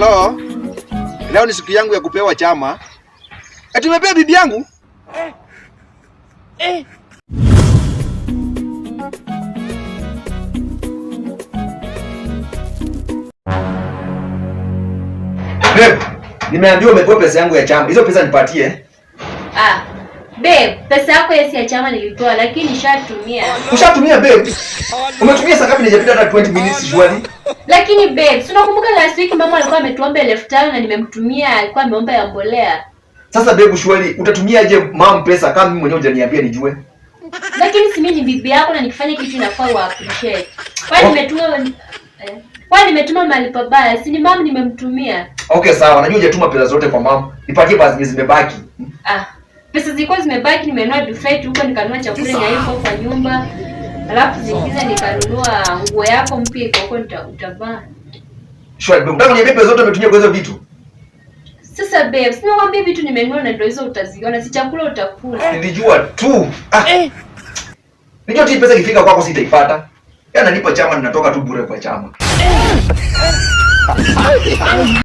Hello. Leo ni siku yangu ya kupewa chama. Ati umepea bibi yangu? Babe, nimeambiwa umepewa pesa yangu ya chama. Hizo pesa nipatie. Babe, pesa yako ya chama nilitoa lakini nishatumia. Ushatumia babe? Umetumia saa ngapi? Nijapita hata 20 minutes shwari. Lakini babe, si unakumbuka last week mama alikuwa ametuomba 5,000 na nimemtumia, alikuwa ameomba ya mbolea. Sasa babe shwari, utatumiaje mama pesa kama mimi mwenyewe hujaniambia nijue? Lakini si mimi ni bibi yako na nikifanya kitu inafaa wa appreciate. Kwani nimetuma mali pabaya, si ni mama nimemtumia. Okay sawa, najua hujatuma pesa zote kwa mama. Nipatie basi zimebaki. Pesa zilikuwa zimebaki, nimenunua dufait huko, nikanunua chakula ya huko kwa nyumba. Alafu zingine nikanunua nguo yako mpya iko huko utavaa. Shwari, unataka kuniambia pesa zote umetumia kwa hizo vitu? Sasa babe, sina kwambia vitu nimenunua na ndio hizo utaziona, si chakula utakula. Nilijua tu. Nilijua tu pesa ikifika kwako sitaipata. Yana nipo chama ninatoka tu bure kwa chama.